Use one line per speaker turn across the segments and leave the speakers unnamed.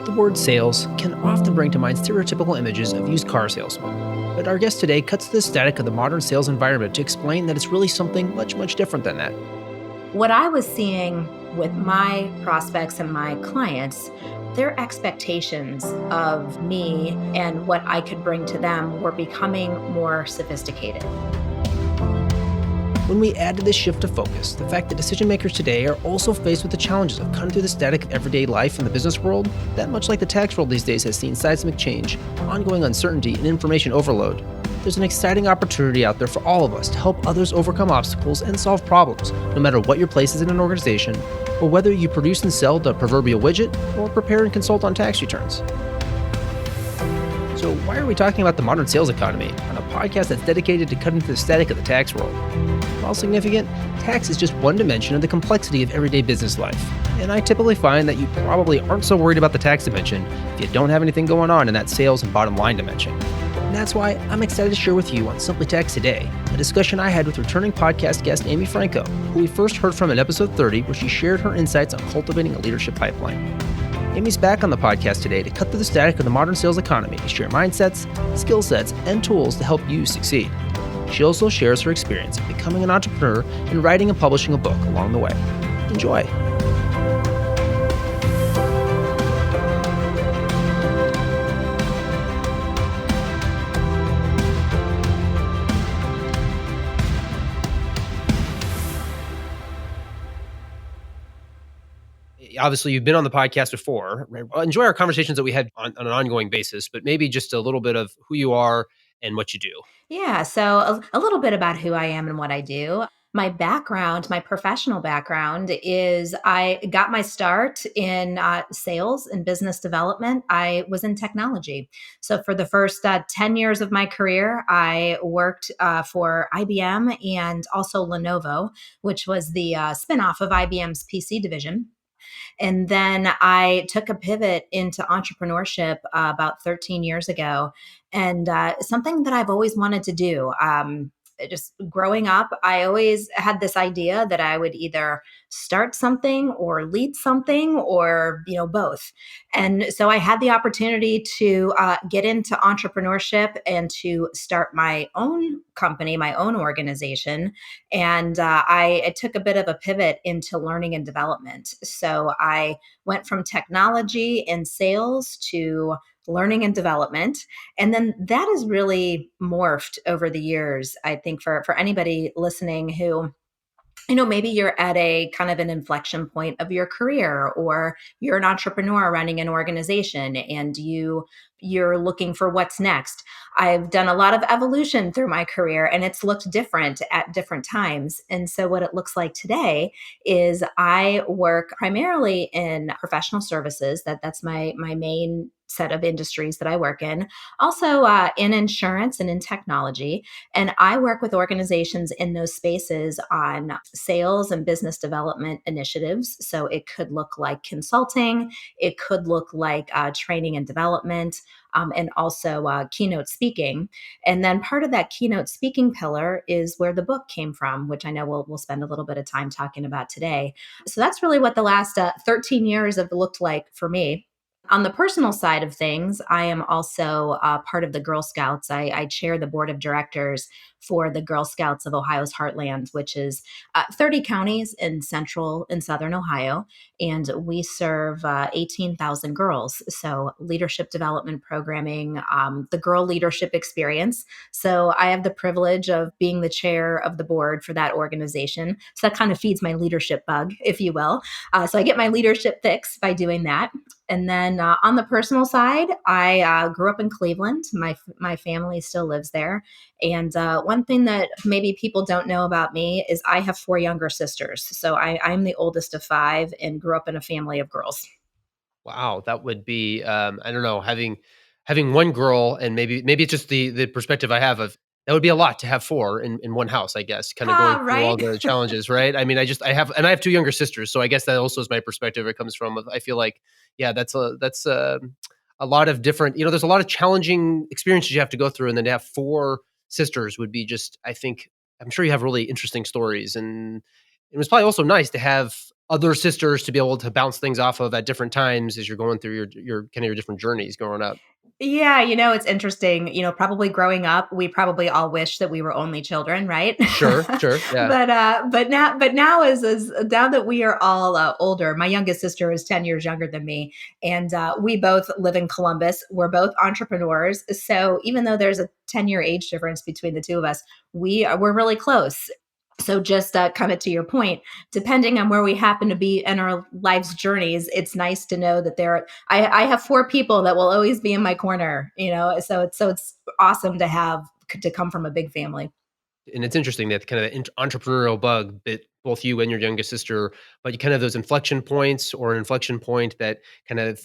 The word sales can often bring to mind stereotypical images of used car salesmen. But our guest today cuts to the static of the modern sales environment to explain that it's really something much, much different than that.
What I was seeing with my prospects and my clients, their expectations of me and what I could bring to them were becoming more sophisticated.
When we add to this shift of focus the fact that decision makers today are also faced with the challenges of cutting through the static of everyday life in the business world, that much like the tax world these days has seen seismic change, ongoing uncertainty, and information overload, there's an exciting opportunity out there for all of us to help others overcome obstacles and solve problems, no matter what your place is in an organization, or whether you produce and sell the proverbial widget or prepare and consult on tax returns. So why are we talking about the modern sales economy on a podcast that's dedicated to cutting through the static of the tax world? While significant, tax is just one dimension of the complexity of everyday business life. And I typically find that you probably aren't so worried about the tax dimension if you don't have anything going on in that sales and bottom line dimension. And that's why I'm excited to share with you on Simply Tax today, a discussion I had with returning podcast guest Amy Franko, who we first heard from in episode 30, where she shared her insights on cultivating a leadership pipeline. Amy's back on the podcast today to cut through the static of the modern sales economy to share mindsets, skill sets, and tools to help you succeed. She also shares her experience of becoming an entrepreneur and writing and publishing a book along the way. Enjoy. Obviously, you've been on the podcast before. I enjoy our conversations that we had on an ongoing basis, but maybe just a little bit of who you are and what you do.
Yeah, so a little bit about who I am and what I do. My background, my professional background is I got my start in sales and business development. I was in technology. So for the first 10 years of my career, I worked for IBM and also Lenovo, which was the spinoff of IBM's PC division. And then I took a pivot into entrepreneurship about 13 years ago, and something that I've always wanted to do. Just growing up, I always had this idea that I would either start something or lead something or, both. And so I had the opportunity to get into entrepreneurship and to start my own company, my own organization. And I took a bit of a pivot into learning and development. So I went from technology and sales to learning and development. And then that has really morphed over the years, I think, for anybody listening who maybe you're at a kind of an inflection point of your career, or you're an entrepreneur running an organization and you're looking for what's next. I've done a lot of evolution through my career, and it's looked different at different times. And so what it looks like today is I work primarily in professional services. That's my main set of industries that I work in. Also in insurance and in technology. And I work with organizations in those spaces on sales and business development initiatives. So it could look like consulting, it could look like training and development, and also keynote speaking. And then part of that keynote speaking pillar is where the book came from, which I know we'll spend a little bit of time talking about today. So that's really what the last 13 years have looked like for me. On the personal side of things, I am also part of the Girl Scouts. I chair the board of directors for the Girl Scouts of Ohio's Heartland, which is 30 counties in central and southern Ohio. And we serve 18,000 girls. So leadership development programming, the girl leadership experience. So I have the privilege of being the chair of the board for that organization. So that kind of feeds my leadership bug, if you will. So I get my leadership fix by doing that. And then on the personal side, I grew up in Cleveland. My family still lives there. And one thing that maybe people don't know about me is I have 4 younger sisters. So I'm the oldest of 5 and grew up in a family of girls.
Wow, that would be, I don't know, having one girl, and maybe it's just the perspective I have of that would be a lot to have 4 in one house, I guess, kind of going through
Right?
all the challenges, right? I mean, I have 2 younger sisters, so I guess that also is my perspective. It comes from, I feel like, yeah, that's a lot of different, there's a lot of challenging experiences you have to go through, and then to have 4 sisters would be just, I think, I'm sure you have really interesting stories, and It was probably also nice to have other sisters to be able to bounce things off of at different times as you're going through your kind of your different journeys growing up.
Yeah, it's interesting. Probably growing up, we probably all wish that we were only children, right?
Sure, sure, yeah.
But now as now that we are all older, my youngest sister is 10 years younger than me, and we both live in Columbus. We're both entrepreneurs, so even though there's a 10-year age difference between the two of us, we're really close. So just kind of to your point, depending on where we happen to be in our life's journeys, it's nice to know that I have four people that will always be in my corner, so it's awesome to come from a big family.
And it's interesting that kind of entrepreneurial bug bit both you and your youngest sister, but you kind of those inflection points or an inflection point that kind of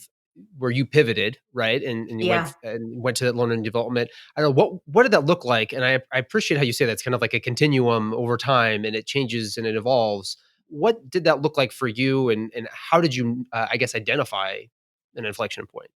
where you pivoted, right? And you
Yeah.
went to that learning and development. I don't know what did that look like? And I appreciate how you say that's kind of like a continuum over time and it changes and it evolves. What did that look like for you and how did you I guess identify an inflection point?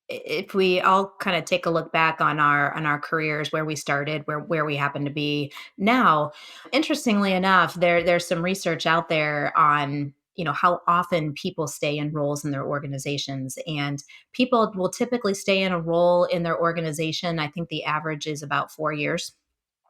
If we all kind of take a look back on our careers, where we started, where we happen to be now, interestingly enough, there's some research out there on how often people stay in roles in their organizations, and people will typically stay in a role in their organization. I think the average is about 4 years.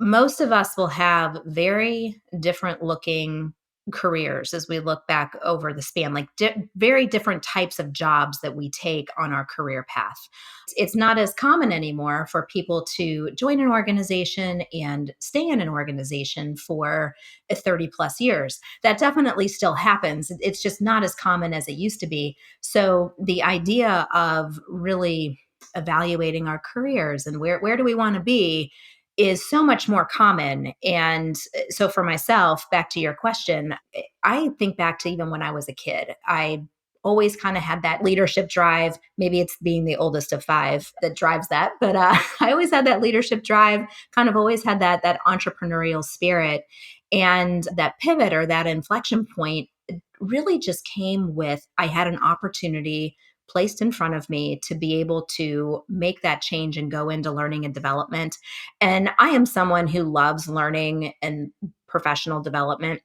Most of us will have very different looking careers as we look back over the span, like very different types of jobs that we take on our career path. It's not as common anymore for people to join an organization and stay in an organization for 30 plus years. That definitely still happens. It's just not as common as it used to be. So the idea of really evaluating our careers and where do we want to be is so much more common. And so for myself, back to your question, I think back to even when I was a kid. I always kind of had that leadership drive. Maybe it's being the oldest of five that drives that, but I always had that leadership drive, kind of always had that entrepreneurial spirit. And that pivot or that inflection point really just came with I had an opportunity placed in front of me to be able to make that change and go into learning and development. And I am someone who loves learning and professional development.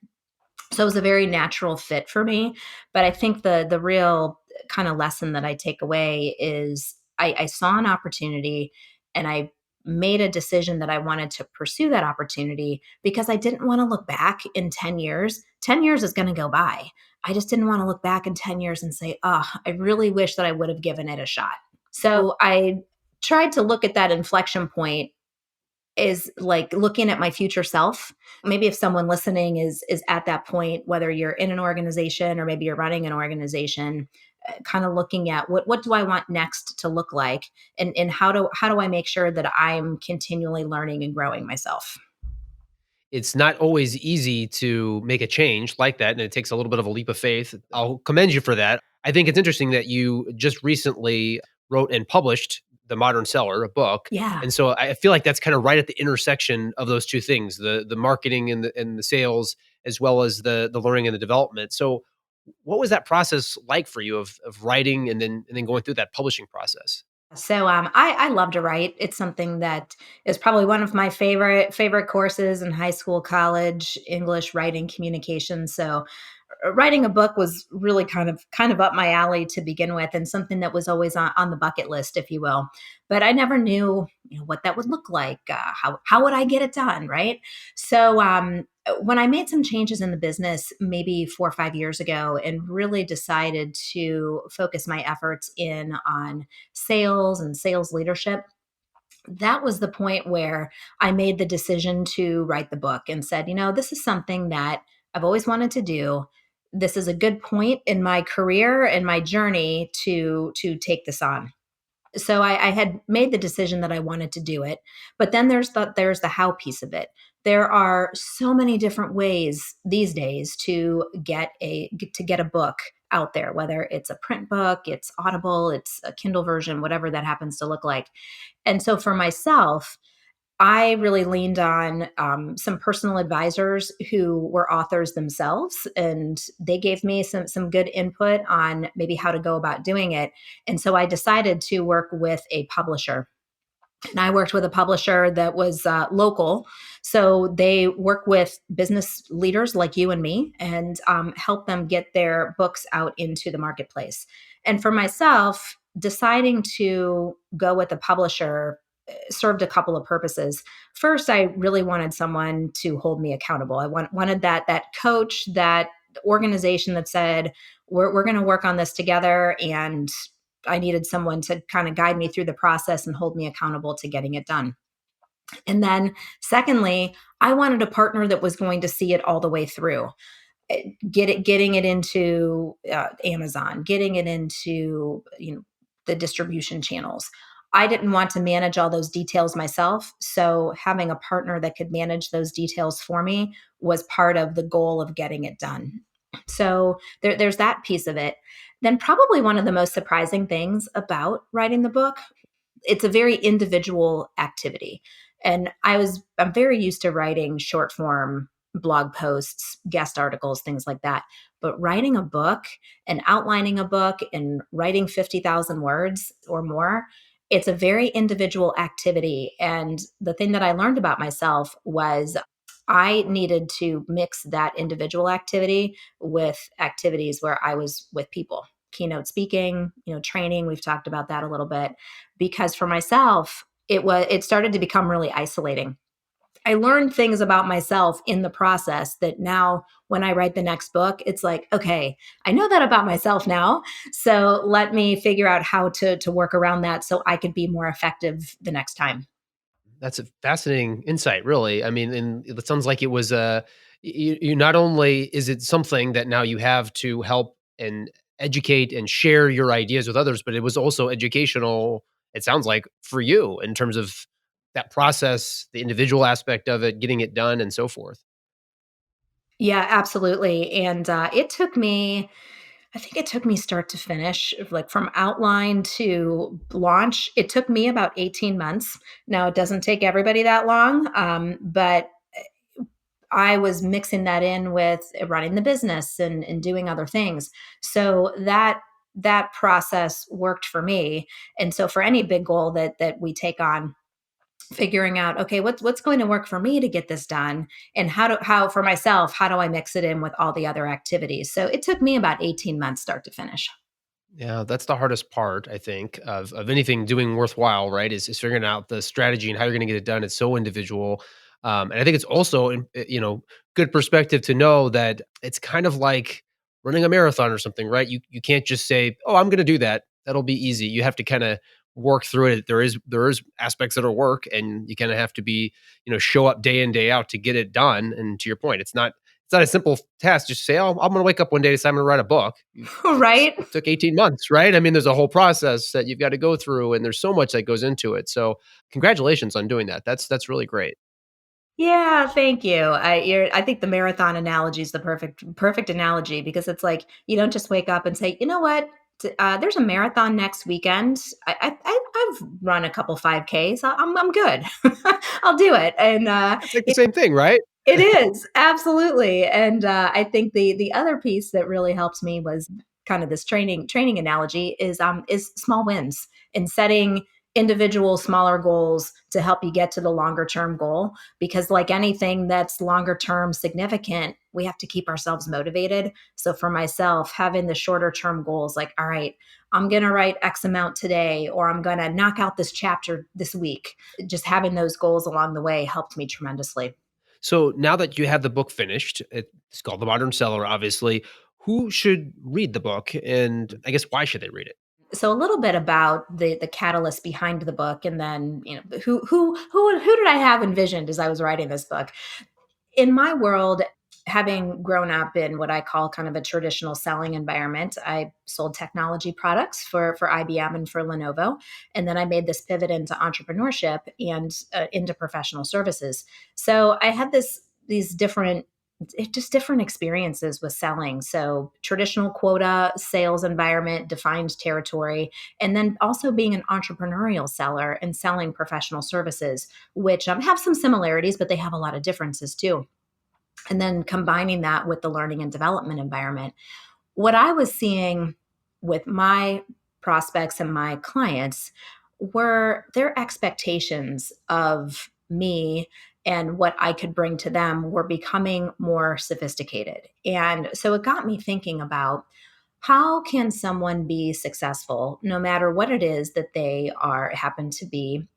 So it was a very natural fit for me. But I think the real kind of lesson that I take away is I saw an opportunity and I made a decision that I wanted to pursue that opportunity because I didn't want to look back in 10 years. 10 years is going to go by. I just didn't want to look back in 10 years and say, oh, I really wish that I would have given it a shot. So I tried to look at that inflection point is like looking at my future self. Maybe if someone listening is at that point, whether you're in an organization or maybe you're running an organization, kind of looking at what do I want next to look like, and how do I make sure that I'm continually learning and growing myself.
It's not always easy to make a change like that, and it takes a little bit of a leap of faith. I'll commend you for that. I think it's interesting that you just recently wrote and published The Modern Seller, a book.
Yeah.
And so I feel like that's kind of right at the intersection of those two things, the marketing and the sales, as well as the learning and the development. So what was that process like for you of writing and then going through that publishing process?
So I love to write. It's something that is probably one of my favorite courses in high school, college, English, writing, communication. So writing a book was really kind of up my alley to begin with, and something that was always on the bucket list, if you will. But I never knew, what that would look like. How would I get it done, right? So when I made some changes in the business, maybe 4 or 5 years ago, and really decided to focus my efforts in on sales and sales leadership, that was the point where I made the decision to write the book and said, this is something that I've always wanted to do. This is a good point in my career and my journey to take this on. So I had made the decision that I wanted to do it, but then there's the how piece of it. There are so many different ways these days to get a book out there, whether it's a print book, it's Audible, it's a Kindle version, whatever that happens to look like. And so for myself, I really leaned on some personal advisors who were authors themselves, and they gave me some good input on maybe how to go about doing it. And so I decided to work with a publisher. And I worked with a publisher that was local. So they work with business leaders like you and me and help them get their books out into the marketplace. And for myself, deciding to go with a publisher served a couple of purposes. First, I really wanted someone to hold me accountable. Wanted that coach, that organization that said, we're going to work on this together, and I needed someone to kind of guide me through the process and hold me accountable to getting it done. And then, secondly, I wanted a partner that was going to see it all the way through. Getting it into Amazon, getting it into the distribution channels. I didn't want to manage all those details myself, so having a partner that could manage those details for me was part of the goal of getting it done. So there's that piece of it. Then probably one of the most surprising things about writing the book, it's a very individual activity. And I'm very used to writing short form blog posts, guest articles, things like that. But writing a book and outlining a book and writing 50,000 words or more, it's a very individual activity. And the thing that I learned about myself was I needed to mix that individual activity with activities where I was with people, keynote speaking, training. We've talked about that a little bit, because for myself, it started to become really isolating. I learned things about myself in the process that now when I write the next book, it's like, okay, I know that about myself now. So let me figure out how to work around that so I could be more effective the next time.
That's a fascinating insight, really. I mean, and it sounds like it was you not only is it something that now you have to help and educate and share your ideas with others, but it was also educational. It sounds like for you in terms of that process, the individual aspect of it, getting it done, and so forth.
Yeah, absolutely. And I think it took me start to finish, like from outline to launch. It took me about 18 months. Now, it doesn't take everybody that long, but I was mixing that in with running the business and doing other things. So that process worked for me. And so for any big goal that we take on, figuring out, okay, what's going to work for me to get this done, and how for myself, how do I mix it in with all the other activities? So it took me about 18 months start to finish.
Yeah, that's the hardest part, I think, of anything doing worthwhile, right? Is figuring out the strategy and how you're going to get it done. It's so individual, and I think it's also, good perspective to know that it's kind of like running a marathon or something, right? You can't just say, "Oh, I'm going to do that. That'll be easy." You have to kind of work through it. There is aspects that are work, and you kind of have to be, show up day in day out to get it done. And to your point, it's not a simple task. Just say, "Oh, I'm going to wake up one day and decide I'm going to write a book."
Right.
Took 18 months, right? I mean, there's a whole process that you've got to go through, and there's so much that goes into it. So, congratulations on doing that. That's really great.
Yeah, thank you. I think the marathon analogy is the perfect analogy, because it's like you don't just wake up and say, you know what, there's a marathon next weekend. I've run a couple 5Ks. I'm good. I'll do it. And
It's like the same thing, right?
it is, absolutely, and, I think the other piece that really helps me was kind of this training analogy is small wins and setting individual smaller goals to help you get to the longer term goal, because like anything that's longer term significant, we have to keep ourselves motivated. So for myself, having the shorter term goals, like, all right, I'm gonna write X amount today, or I'm gonna knock out this chapter this week. Just having those goals along the way helped me tremendously.
So, now that you have the book finished, it's called The Modern Seller, obviously. Who should read the book? And I guess why should they read it?
So a little bit about the catalyst behind the book, and then who did I have envisioned as I was writing this book. In my world, having grown up in what I call kind of a traditional selling environment, I sold technology products for IBM and for Lenovo, and then I made this pivot into entrepreneurship and into professional services. So I had these just different experiences with selling. So traditional quota sales environment, defined territory, and then also being an entrepreneurial seller and selling professional services, which have some similarities, but they have a lot of differences too. And then combining that with the learning and development environment. What I was seeing with my prospects and my clients were their expectations of me and what I could bring to them were becoming more sophisticated. And so it got me thinking about how can someone be successful no matter what it is that they are happen to be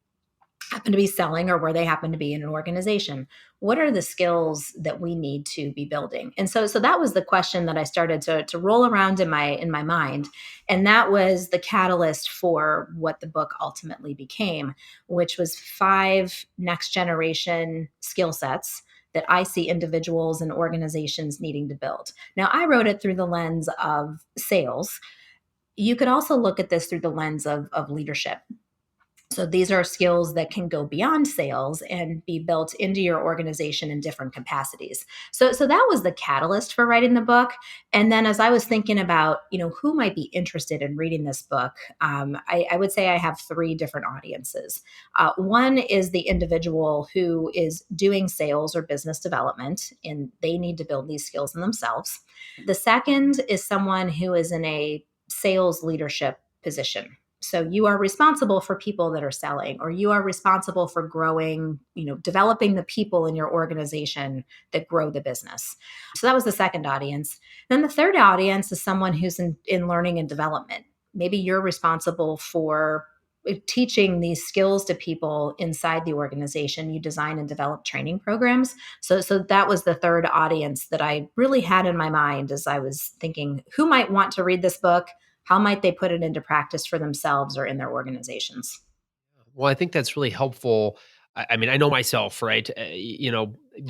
selling or where they happen to be in an organization. What are the skills that we need to be building? And so that was the question that I started to roll around in my mind. And that was the catalyst for what the book ultimately became, which was 5 next generation skill sets that I see individuals and organizations needing to build. Now, I wrote it through the lens of sales. You could also look at this through the lens of leadership. So these are skills that can go beyond sales and be built into your organization in different capacities. So that was the catalyst for writing the book. And then as I was thinking about, who might be interested in reading this book, I would say I have 3 different audiences. One is the individual who is doing sales or business development, and they need to build these skills in themselves. The second is someone who is in a sales leadership position. So you are responsible for people that are selling, or you are responsible for growing, developing the people in your organization that grow the business. So that was the second audience. Then the third audience is someone who's in learning and development. Maybe you're responsible for teaching these skills to people inside the organization. You design and develop training programs. So that was the third audience that I really had in my mind as I was thinking who might want to read this book, how might they put it into practice for themselves or in their organizations?
Well, I think that's really helpful. I mean, I know myself, right?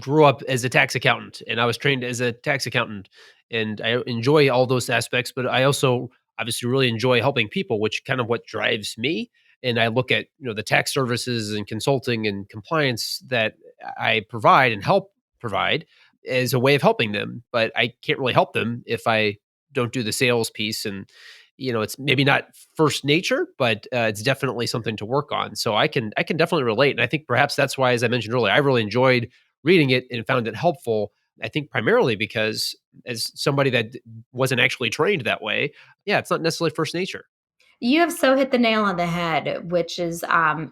Grew up as a tax accountant, and I was trained as a tax accountant, and I enjoy all those aspects. But I also obviously really enjoy helping people, which kind of what drives me. And I look at the tax services and consulting and compliance that I provide and help provide as a way of helping them. But I can't really help them if I don't do the sales piece. And it's maybe not first nature, but it's definitely something to work on. So I can definitely relate, and I think perhaps that's why, as I mentioned earlier, I really enjoyed reading it and found it helpful. I think primarily because as somebody that wasn't actually trained that way, yeah, it's not necessarily first nature.
You have so hit the nail on the head, which is,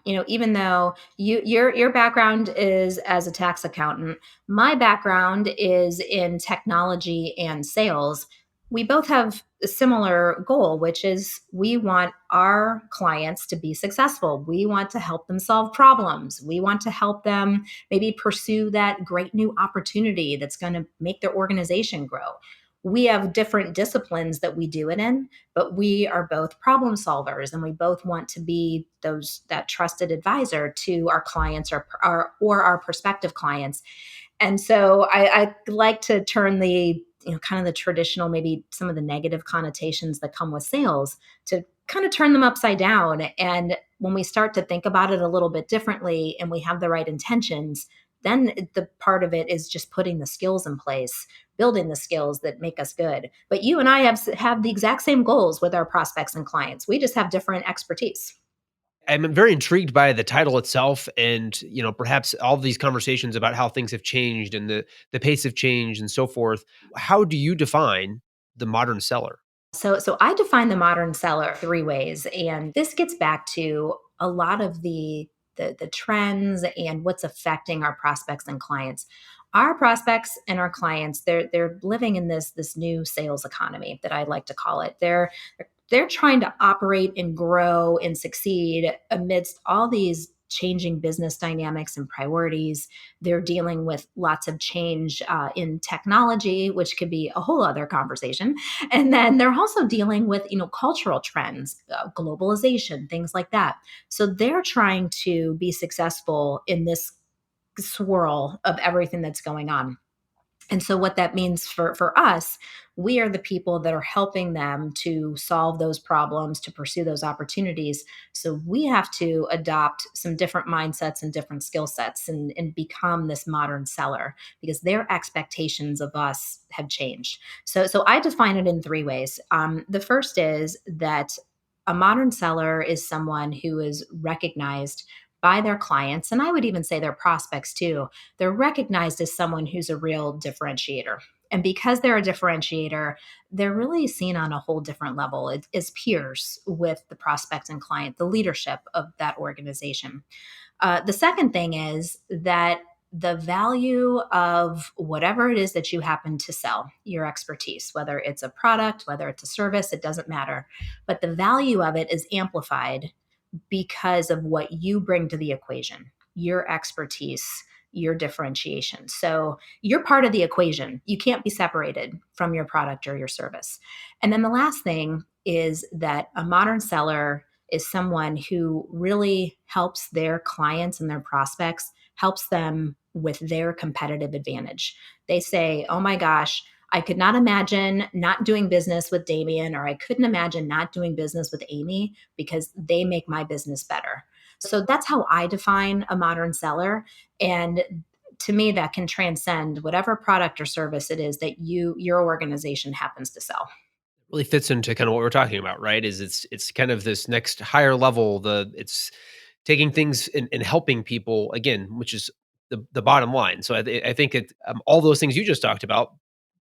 even though your background is as a tax accountant, my background is in technology and sales. We both have a similar goal, which is we want our clients to be successful. We want to help them solve problems. We want to help them maybe pursue that great new opportunity that's going to make their organization grow. We have different disciplines that we do it in, but we are both problem solvers, and we both want to be that trusted advisor to our clients or our prospective clients. And so I like to turn the kind of the traditional, maybe some of the negative connotations that come with sales, to kind of turn them upside down. And when we start to think about it a little bit differently and we have the right intentions, then the part of it is just putting the skills in place, building the skills that make us good. But you and I have the exact same goals with our prospects and clients. We just have different expertise.
I'm very intrigued by the title itself, and perhaps all of these conversations about how things have changed and the pace of change and so forth. How do you define the modern seller?
So I define the modern seller 3 ways, and this gets back to a lot of the trends and what's affecting our prospects and clients. Our prospects and our clients, they're living in this new sales economy that I like to call it. They're trying to operate and grow and succeed amidst all these changing business dynamics and priorities. They're dealing with lots of change in technology, which could be a whole other conversation. And then they're also dealing with cultural trends, globalization, things like that. So they're trying to be successful in this swirl of everything that's going on. And so what that means for us, we are the people that are helping them to solve those problems, to pursue those opportunities. So we have to adopt some different mindsets and different skill sets and become this modern seller because their expectations of us have changed. So I define it in 3 ways. The first is that a modern seller is someone who is recognized by their clients, and I would even say their prospects too. They're recognized as someone who's a real differentiator. And because they're a differentiator, they're really seen on a whole different level as peers with the prospect and client, the leadership of that organization. The second thing is that the value of whatever it is that you happen to sell, your expertise, whether it's a product, whether it's a service, it doesn't matter. But the value of it is amplified because of what you bring to the equation, your expertise, your differentiation. So you're part of the equation. You can't be separated from your product or your service. And then the last thing is that a modern seller is someone who really helps their clients and their prospects, helps them with their competitive advantage. They say, oh my gosh, I could not imagine not doing business with Damien, or I couldn't imagine not doing business with Amy because they make my business better. So that's how I define a modern seller. And to me, that can transcend whatever product or service it is that your organization happens to sell.
Really fits into kind of what we're talking about, right? Is it's kind of this next higher level. It's taking things and helping people again, which is the bottom line. So I think all those things you just talked about,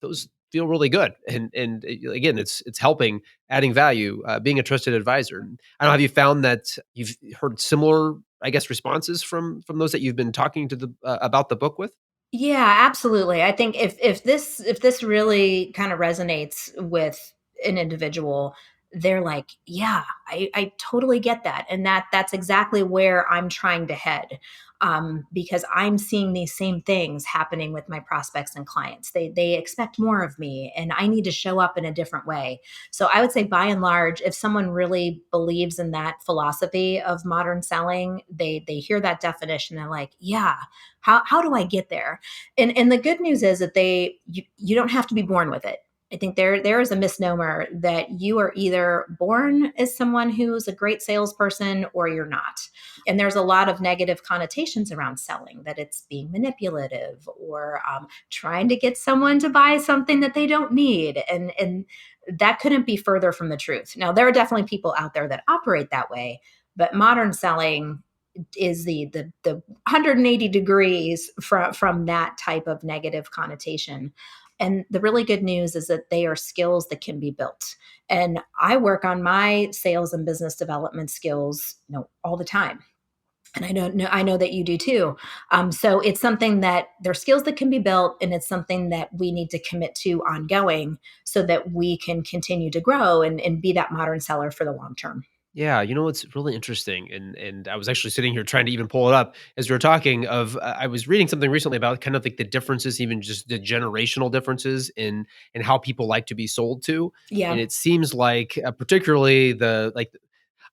those feel really good. And again, it's helping, adding value, being a trusted advisor. I don't know, have you found that you've heard similar, I guess, responses from those that you've been talking to the about the book with?
Yeah, absolutely. I think if this really kind of resonates with an individual, they're like, yeah, I totally get that. And that's exactly where I'm trying to head. Because I'm seeing these same things happening with my prospects and clients. They expect more of me and I need to show up in a different way. So I would say by and large, if someone really believes in that philosophy of modern selling, they hear that definition and like, yeah, how do I get there? And the good news is that you don't have to be born with it. I think there is a misnomer that you are either born as someone who's a great salesperson or you're not. And there's a lot of negative connotations around selling, that it's being manipulative or trying to get someone to buy something that they don't need. And that couldn't be further from the truth. Now, there are definitely people out there that operate that way, but modern selling is the 180 degrees from that type of negative connotation. And the really good news is that they are skills that can be built. And I work on my sales and business development skills, all the time. And I know that you do too. So it's something that they're skills that can be built, and it's something that we need to commit to ongoing so that we can continue to grow and be that modern seller for the long term.
Yeah, it's really interesting, and I was actually sitting here trying to even pull it up as we were talking. I was reading something recently about kind of like the differences, even just the generational differences in how people like to be sold to, and
Yeah.
it seems like particularly the like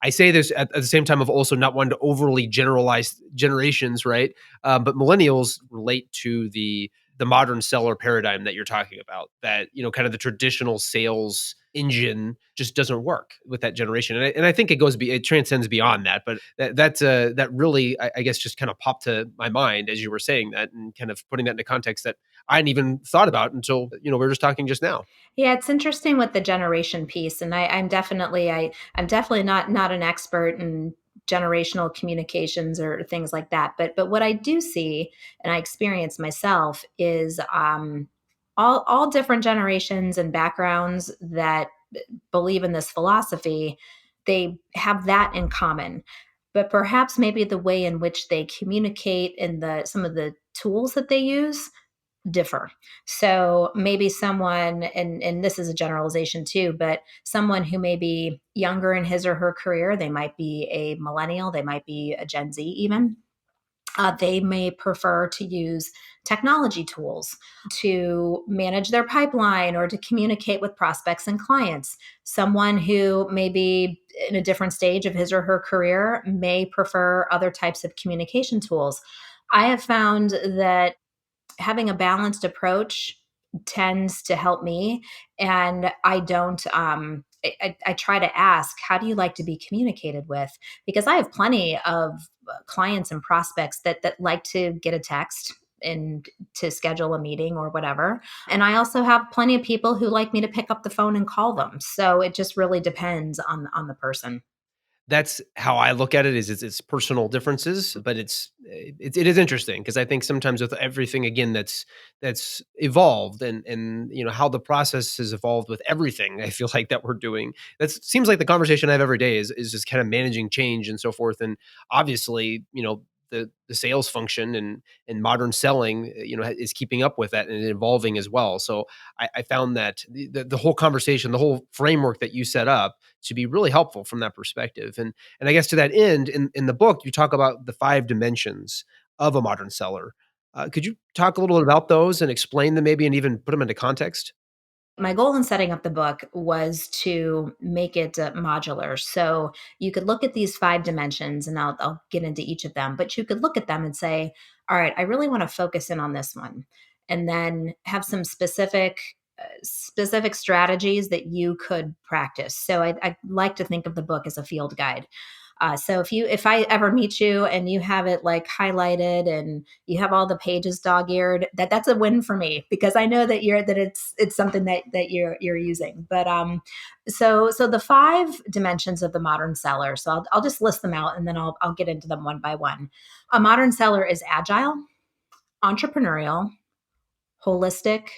I say this at the same time of also not wanting to overly generalize generations, right? But millennials relate to the modern seller paradigm that you're talking about. That kind of the traditional sales engine just doesn't work with that generation, and I think it transcends beyond that. But that really I guess just kind of popped to my mind as you were saying that, and kind of putting that into context that I hadn't even thought about until we were just talking just now.
Yeah, it's interesting with the generation piece, and I'm definitely not an expert in generational communications or things like that. But what I do see and I experience myself is all different generations and backgrounds that believe in this philosophy. They have that in common, but perhaps maybe the way in which they communicate and the some of the tools that they use differ. So maybe someone, and this is a generalization too, but someone who may be younger in his or her career, they might be a millennial, they might be a Gen Z even. They may prefer to use technology tools to manage their pipeline or to communicate with prospects and clients. Someone who may be in a different stage of his or her career may prefer other types of communication tools. I have found that having a balanced approach tends to help me. And I don't I try to ask, how do you like to be communicated with? Because I have plenty of clients and prospects that like to get a text and to schedule a meeting or whatever. And I also have plenty of people who like me to pick up the phone and call them. So it just really depends on the person.
That's how I look at it. Is it's personal differences, but it is interesting because I think sometimes with everything again that's evolved and how the process has evolved with everything. I feel like that we're doing. That seems like the conversation I have every day is just kind of managing change and so forth. And obviously, the sales function and modern selling, is keeping up with that and evolving as well. So I found that the whole conversation, the whole framework that you set up to be really helpful from that perspective. And I guess to that end, in the book, you talk about the 5 dimensions of a modern seller. Could you talk a little bit about those and explain them maybe and even put them into context?
My goal in setting up the book was to make it modular. So you could look at these 5 dimensions, and I'll get into each of them, but you could look at them and say, all right, I really want to focus in on this one. And then have some specific strategies that you could practice. So I like to think of the book as a field guide. So if I ever meet you and you have it like highlighted and you have all the pages dog-eared, that's a win for me because I know that it's something that you're using. But so the 5 dimensions of the modern seller. So I'll just list them out and then I'll get into them one by one. A modern seller is agile, entrepreneurial, holistic,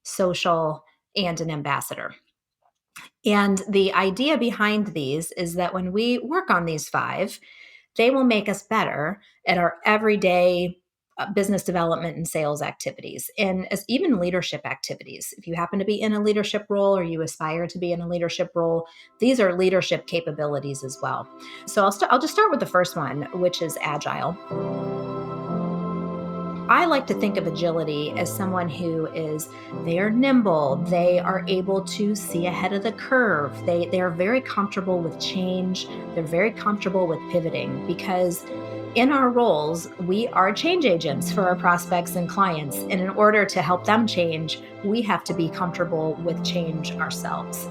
social, and an ambassador. And the idea behind these is that when we work on these 5, they will make us better at our everyday business development and sales activities, and as even leadership activities. If you happen to be in a leadership role or you aspire to be in a leadership role, these are leadership capabilities as well. So I'll just start with the first one, which is agile. I like to think of agility as someone who is they're nimble, they are able to see ahead of the curve. They're very comfortable with change, they're very comfortable with pivoting because in our roles, we are change agents for our prospects and clients. And in order to help them change, we have to be comfortable with change ourselves.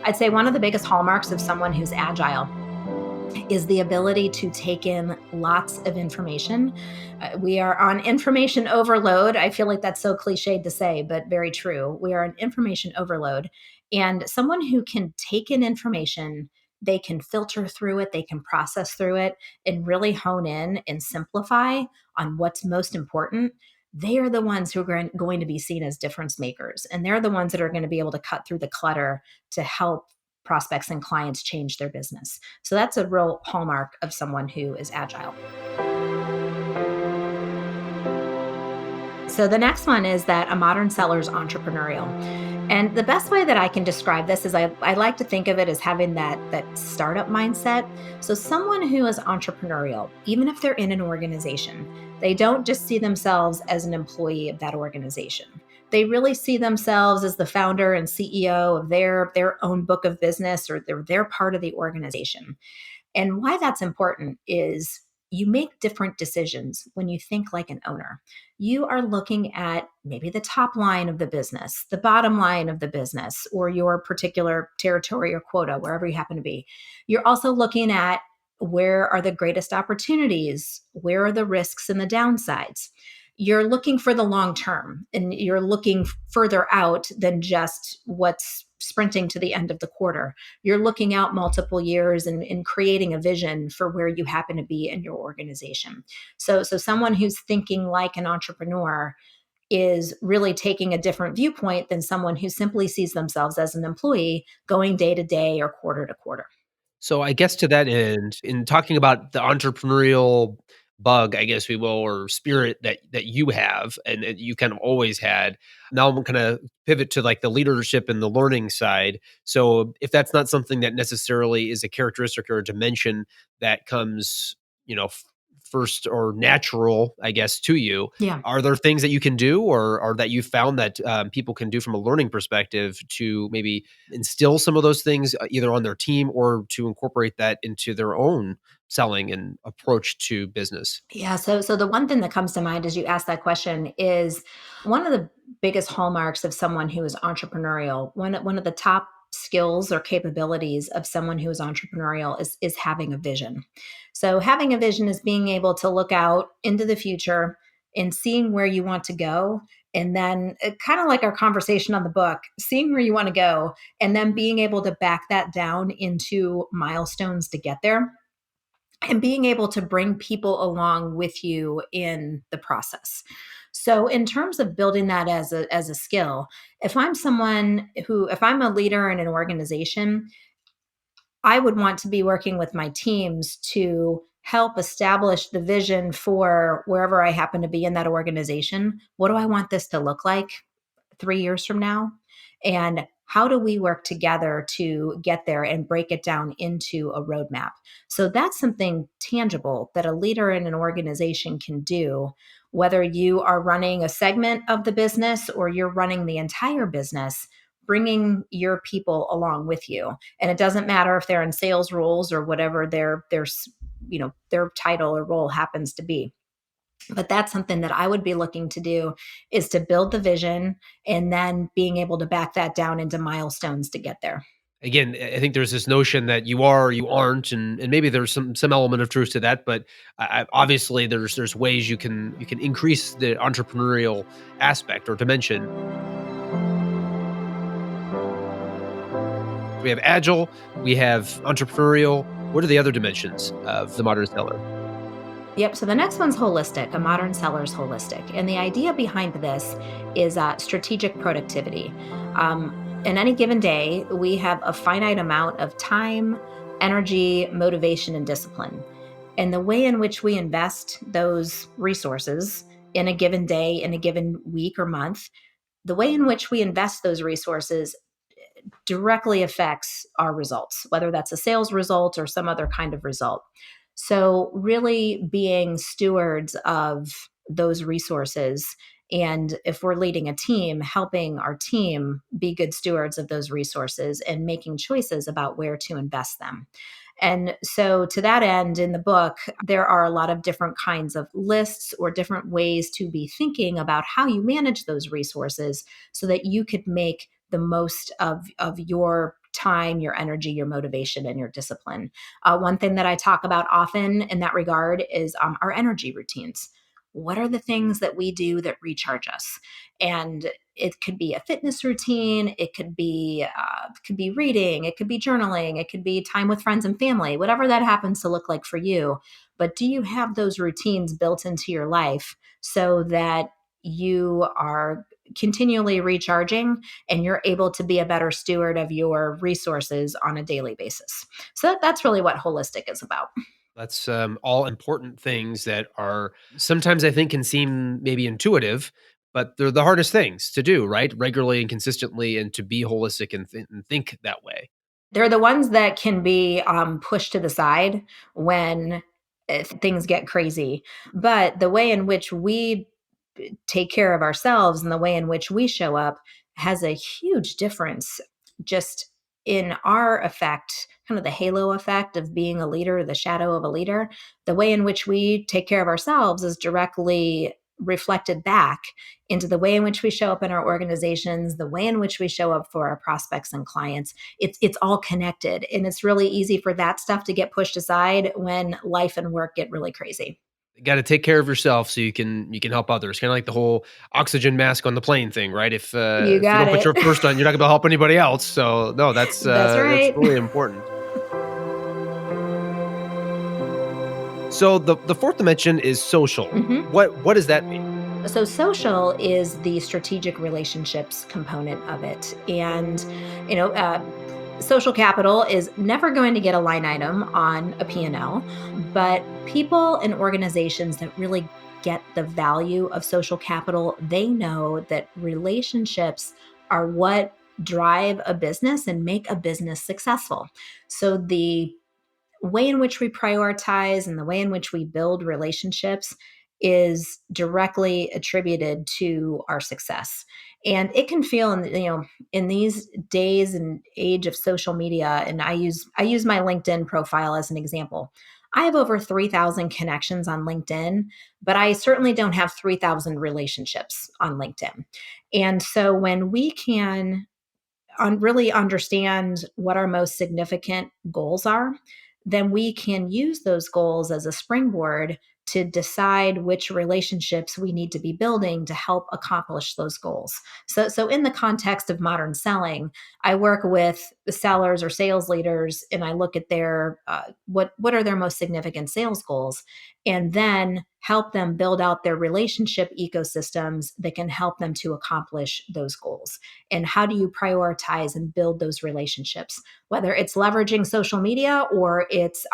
I'd say one of the biggest hallmarks of someone who's agile is the ability to take in lots of information. We are on information overload. I feel like that's so cliched to say, but very true. We are on information overload. And someone who can take in information, they can filter through it, they can process through it, and really hone in and simplify on what's most important. They are the ones who are going to be seen as difference makers. And they're the ones that are going to be able to cut through the clutter to help prospects and clients change their business. So that's a real hallmark of someone who is agile. So the next one is that a modern seller is entrepreneurial. And the best way that I can describe this is I like to think of it as having that startup mindset. So someone who is entrepreneurial, even if they're in an organization, they don't just see themselves as an employee of that organization. They really see themselves as the founder and CEO of their own book of business, or they're part of the organization. And why that's important is you make different decisions when you think like an owner. You are looking at maybe the top line of the business, the bottom line of the business, or your particular territory or quota, wherever you happen to be. You're also looking at where are the greatest opportunities? Where are the risks and the downsides? You're looking for the long term and you're looking further out than just what's sprinting to the end of the quarter. You're looking out multiple years and creating a vision for where you happen to be in your organization. So someone who's thinking like an entrepreneur is really taking a different viewpoint than someone who simply sees themselves as an employee going day to day or quarter to quarter.
So I guess to that end, in talking about the entrepreneurial bug, I guess we will, or spirit that you have and that you kind of always had. Now I'm gonna pivot to like the leadership and the learning side. So if that's not something that necessarily is a characteristic or a dimension that comes, first or natural, I guess, to you,
Yeah.
are there things that you can do or that you found that people can do from a learning perspective to maybe instill some of those things either on their team or to incorporate that into their own selling and approach to business?
Yeah, so the one thing that comes to mind as you ask that question is one of the biggest hallmarks of someone who is entrepreneurial. One of the top skills or capabilities of someone who is entrepreneurial is having a vision. So having a vision is being able to look out into the future and seeing where you want to go And then kind of like our conversation on the book, seeing where you want to go and then being able to back that down into milestones to get there and being able to bring people along with you in the process. So in terms of building that as a skill, if I'm a leader in an organization, I would want to be working with my teams to help establish the vision for wherever I happen to be in that organization. What do I want this to look like 3 years from now? And how do we work together to get there and break it down into a roadmap? So that's something tangible that a leader in an organization can do, whether you are running a segment of the business or you're running the entire business, bringing your people along with you. And it doesn't matter if they're in sales roles or whatever their title or role happens to be. But that's something that I would be looking to do, is to build the vision and then being able to back that down into milestones to get there.
Again, I think there's this notion that you are, you aren't, and maybe there's some element of truth to that. But obviously, there's ways you can increase the entrepreneurial aspect or dimension. We have agile, we have entrepreneurial. What are the other dimensions of the modern seller?
Yep. So the next one's holistic. A modern seller's holistic. And the idea behind this is strategic productivity. In any given day, we have a finite amount of time, energy, motivation, and discipline. And the way in which we invest those resources in a given day, in a given week or month, the way in which we invest those resources directly affects our results, whether that's a sales result or some other kind of result. So, really being stewards of those resources. And if we're leading a team, helping our team be good stewards of those resources and making choices about where to invest them. And so, to that end, in the book, there are a lot of different kinds of lists or different ways to be thinking about how you manage those resources so that you could make the most of your time, your energy, your motivation, and your discipline. One thing that I talk about often in that regard is our energy routines. What are the things that we do that recharge us? And it could be a fitness routine. It could be reading. It could be journaling. It could be time with friends and family. Whatever that happens to look like for you. But do you have those routines built into your life so that you are continually recharging and you're able to be a better steward of your resources on a daily basis? So that's really what holistic is about.
That's all important things that are sometimes I think can seem maybe intuitive, but they're the hardest things to do, right? Regularly and consistently, and to be holistic and think that way.
They're the ones that can be pushed to the side when things get crazy. But the way in which we take care of ourselves and the way in which we show up has a huge difference just in our effect, kind of the halo effect of being a leader, the shadow of a leader. The way in which we take care of ourselves is directly reflected back into the way in which we show up in our organizations, the way in which we show up for our prospects and clients. It's all connected, and it's really easy for that stuff to get pushed aside when life and work get really crazy.
You got to take care of yourself so you can help others. Kind of like the whole oxygen mask on the plane thing, right? If
You
if you
got
don't put
it.
your first on, you're not going to help anybody else. So no,
That's
that's
right.
really important. So the fourth dimension is social.
Mhm.
What does that mean?
So, social is the strategic relationships component of it. And, you know, uh, social capital is never going to get a line item on a P&L, but people and organizations that really get the value of social capital, they know that relationships are what drive a business and make a business successful. So, the way in which we prioritize and the way in which we build relationships is directly attributed to our success. And it can feel in these days and age of social media, and I use my LinkedIn profile as an example. I have over 3,000 connections on LinkedIn, but I certainly don't have 3,000 relationships on LinkedIn. And so when we can really understand what our most significant goals are, then we can use those goals as a springboard to decide which relationships we need to be building to help accomplish those goals. So in the context of modern selling, I work with sellers or sales leaders, and I look at their what are their most significant sales goals, and then help them build out their relationship ecosystems that can help them to accomplish those goals. And how do you prioritize and build those relationships? Whether it's leveraging social media or it's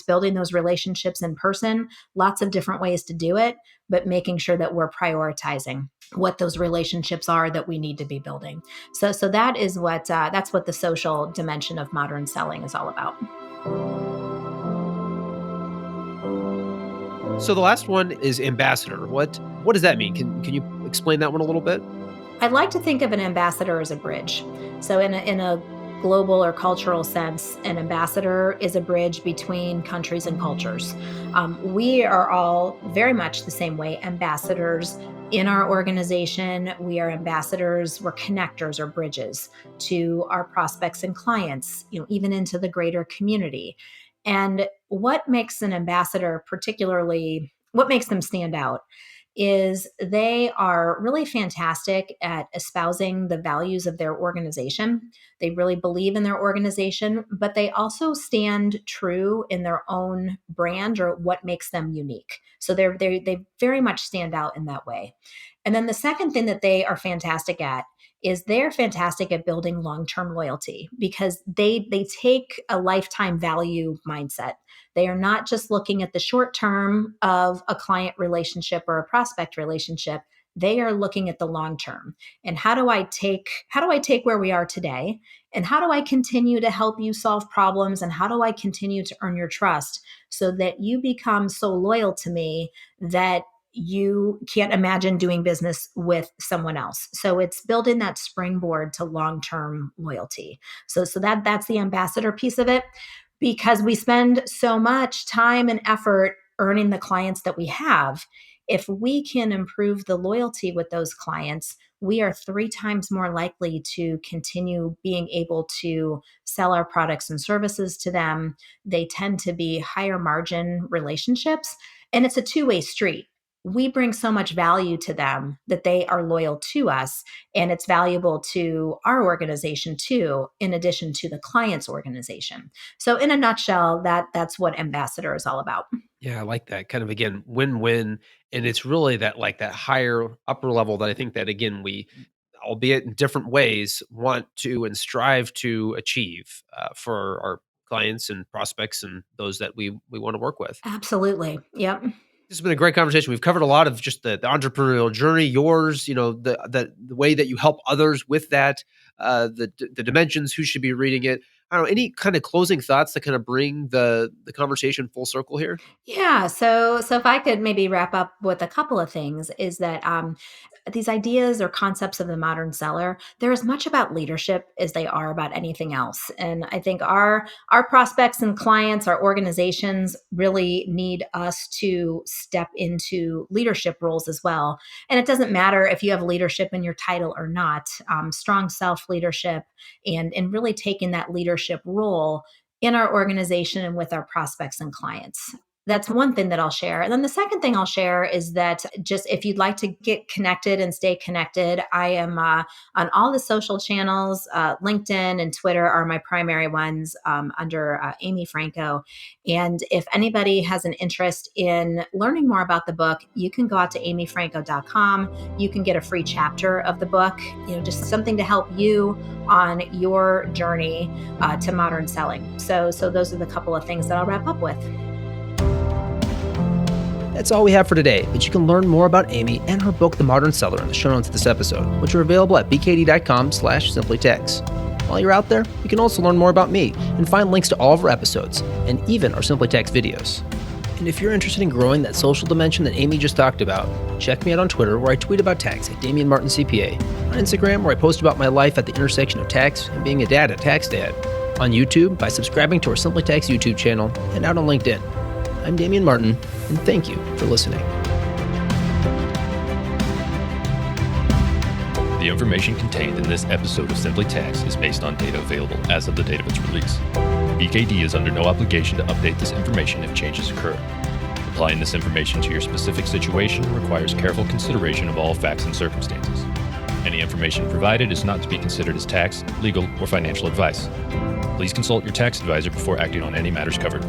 building those relationships in person, lots of different ways to do it, but making sure that we're prioritizing what those relationships are that we need to be building. So that is that's what the social dimension of modern selling is all about.
So the last one is ambassador. What does that mean? Can you explain that one a little bit?
I'd like to think of an ambassador as a bridge. So in a global or cultural sense, an ambassador is a bridge between countries and cultures. We are all very much the same way ambassadors in our organization. We are ambassadors, we're connectors or bridges to our prospects and clients, even into the greater community. And what makes an ambassador what makes them stand out is they are really fantastic at espousing the values of their organization. They really believe in their organization, but they also stand true in their own brand or what makes them unique. So they very much stand out in that way. And then the second thing that they are fantastic at is they're fantastic at building long-term loyalty because they take a lifetime value mindset. They are not just looking at the short term of a client relationship or a prospect relationship. They are looking at the long term. And how do I take where we are today and how do I continue to help you solve problems and how do I continue to earn your trust so that you become so loyal to me that you can't imagine doing business with someone else. So it's building that springboard to long-term loyalty. So that's the ambassador piece of it, because we spend so much time and effort earning the clients that we have. If we can improve the loyalty with those clients, we are 3 times more likely to continue being able to sell our products and services to them. They tend to be higher margin relationships, and it's a two-way street. We bring so much value to them that they are loyal to us, and it's valuable to our organization too, in addition to the client's organization. So in a nutshell, that's what ambassador is all about.
Yeah, I like that. Kind of again, win-win. And it's really that higher upper level that I think that again we, albeit in different ways, want to and strive to achieve for our clients and prospects and those that we want to work with.
Absolutely. Yep.
This has been a great conversation. We've covered a lot of just the entrepreneurial journey, yours, the way that you help others with that, the dimensions, who should be reading it. I don't know, any kind of closing thoughts that kind of bring the conversation full circle here?
Yeah. So if I could maybe wrap up with a couple of things, is that these ideas or concepts of the modern seller, they're as much about leadership as they are about anything else. And I think our prospects and clients, our organizations really need us to step into leadership roles as well. And it doesn't matter if you have leadership in your title or not. Strong self leadership and really taking that leadership role in our organization and with our prospects and clients. That's one thing that I'll share. And then the second thing I'll share is that just if you'd like to get connected and stay connected, I am on all the social channels. LinkedIn and Twitter are my primary ones under Amy Franko. And if anybody has an interest in learning more about the book, you can go out to amyfranko.com. You can get a free chapter of the book, just something to help you on your journey to modern selling. So those are the couple of things that I'll wrap up with.
That's all we have for today, but you can learn more about Amy and her book, The Modern Seller, in the show notes of this episode, which are available at bkd.com/simplytext. While you're out there, you can also learn more about me and find links to all of our episodes and even our Simply Text videos. And if you're interested in growing that social dimension that Amy just talked about, check me out on Twitter, where I tweet about tax at Damien Martin CPA, on Instagram, where I post about my life at the intersection of tax and being a dad at Tax Dad, on YouTube by subscribing to our Simply Text YouTube channel, and out on LinkedIn. I'm Damien Martin, and thank you for listening.
The information contained in this episode of Simply Tax is based on data available as of the date of its release. BKD is under no obligation to update this information if changes occur. Applying this information to your specific situation requires careful consideration of all facts and circumstances. Any information provided is not to be considered as tax, legal, or financial advice. Please consult your tax advisor before acting on any matters covered.